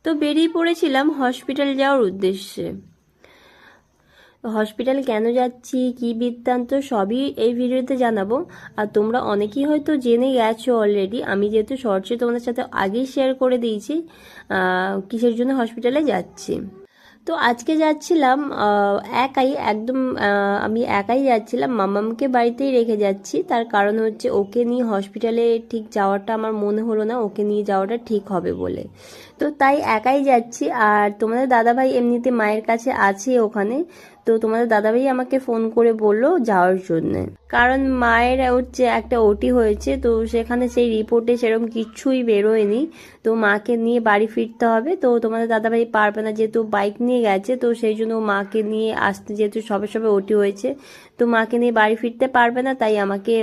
তো বেরিয়ে পড়েছিলাম হসপিটাল যাওয়ার উদ্দেশ্যে। হসপিটাল কেন যাচ্ছি, কি বৃত্তান্ত, সবই এই ভিডিওতে জানাবো। আর তোমরা অনেকেই হয়তো জেনে গেছো অলরেডি, আমি যেহেতু শর্টসে তোমাদের সাথে আগেই শেয়ার করে দিয়েছি কিসের জন্য হসপিটালে যাচ্ছি। তো আজকে যাচ্ছিলাম একাই, একদম আমি একাই যাচ্ছিলাম, মামামকে বাড়িতেই রেখে যাচ্ছি। তার কারণ হচ্ছে ওকে নিয়ে হসপিটালে ঠিক যাওয়াটা আমার মনে হলো না ওকে নিয়ে যাওয়াটা ঠিক হবে বলে, তো তাই একাই যাচ্ছি। আর তোমাদের দাদাভাই এমনিতে মায়ের কাছে আছে ওখানে, তো তোমাদের দাদাভাই আমাকে ফোন করে বললো যাওয়ার জন্যে, কারণ মায়ের হচ্ছে একটা ওটি হয়েছে, তো সেখানে সেই রিপোর্টে সেরকম কিছুই বেরোয়নি, তো মাকে নিয়ে বাড়ি ফিরতে হবে। তো তোমাদের দাদাভাই পারবে না, যেহেতু বাইক নিয়ে গেছে, তো সেই জন্য মাকে নিয়ে আসতে, যেহেতু সবে সবে ওটি হয়েছে, তো মাকে নিয়ে বাড়ি ফিরতে পারবে না, তাই আমাকে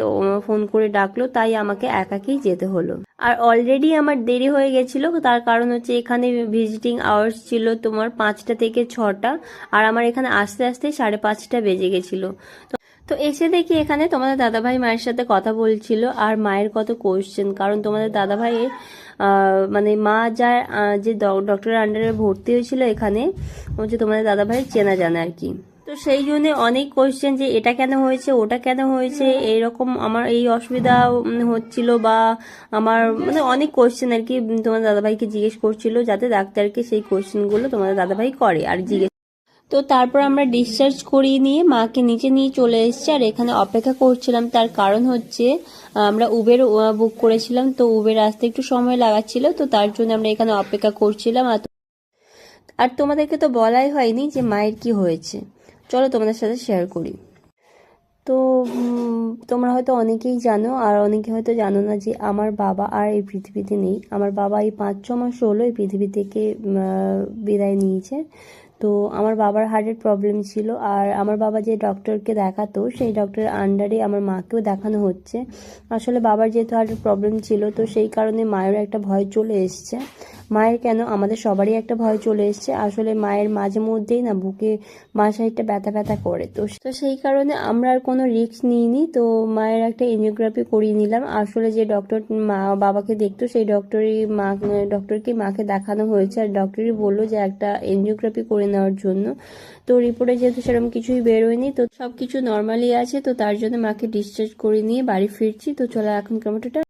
ফোন করে ডাকলো, তাই আমাকে একাকেই যেতে হলো। আর অলরেডি আমার দেরি হয়ে গেছিল, তার কারণ হচ্ছে এখানে ভিজিটিং আওয়ার্স ছিল তোমার 5টা থেকে 6টা, আর আমার এখানে আসতে আসতে 5:30 বেজে গেছিল। তো এসে দেখি এখানে তোমাদের দাদাভাই মায়ের সাথে কথা বলছিল, আর মায়ের কত কোয়েশ্চেন, কারণ তোমাদের দাদাভাইয়ের মানে মা যার যে ডক্টরের আন্ডারে ভর্তি হয়েছিল এখানে, হচ্ছে তোমাদের দাদাভাইয়ের চেনা জানা আর কি। তো সেই জন্য অনেক কোয়েশ্চেন, যে এটা কেন হয়েছে, ওটা কেন হয়েছে, এইরকম আমার এই অসুবিধা হচ্ছিল, বা আমার মানে অনেক কোয়েশ্চেন আর কি তোমার দাদাভাইকে জিজ্ঞেস করছিল, যাতে ডাক্তারকে সেই কোয়েশ্চেনগুলো তোমাদের দাদাভাই করে আর জিজ্ঞেস। তো তারপর আমরা ডিসচার্জ করিয়ে নিয়ে মাকে নিচে নিয়ে চলে এসেছি, আর এখানে অপেক্ষা করছিলাম। তার কারণ হচ্ছে আমরা উবের বুক করেছিলাম, তো উবের আসতে একটু সময় লাগাচ্ছিল, তো তার জন্য আমরা এখানে অপেক্ষা করছিলাম। আর তোমাদেরকে তো বলাই হয়নি যে মায়ের কি হয়েছে, চলো তোমাদের সাথে শেয়ার করি। তো তোমরা হয়তো অনেকেই জানো, আর অনেকে হয়তো জানো না, যে আমার বাবা আর এই পৃথিবীতে নেই। আমার বাবা এই 5-6 মাস হলো এই পৃথিবী থেকে বিদায় নিয়েছে। তো আমার বাবার হার্টের প্রবলেম ছিল, আর আমার বাবা যে ডক্টরকে দেখাতো সেই ডক্টরের আন্ডারে আমার মাকেও দেখানো হচ্ছে। আসলে বাবার যেহেতু হার্টের প্রবলেম ছিল, তো সেই কারণে মায়েরও একটা ভয় চলে এসছে। মায়ের কেন, আমাদের সবারই একটা ভয় চলে এসছে। আসলে মায়ের মাঝে মধ্যেই না বুকে বাঁ সাইডটা ব্যথা ব্যথা করে, তো সেই কারণে আমরা আর কোনো রিস্ক নিইনি। তো মায়ের একটা এনজিওগ্রাফি করিয়ে নিলাম। আসলে যে ডক্টর মা বাবাকে দেখতো সেই ডক্টরকে মাকে দেখানো হয়েছে, আর ডক্টরই বললো যে একটা এনজিওগ্রাফি করে নেওয়ার জন্য। তো রিপোর্টে যেহেতু সেরকম কিছুই বেরোয়নি, তো সবকিছু নর্মালি আছে, তো তার জন্য মাকে ডিসচার্জ করে নিয়ে বাড়ি ফিরছি। তো চলো এখন কেমনটা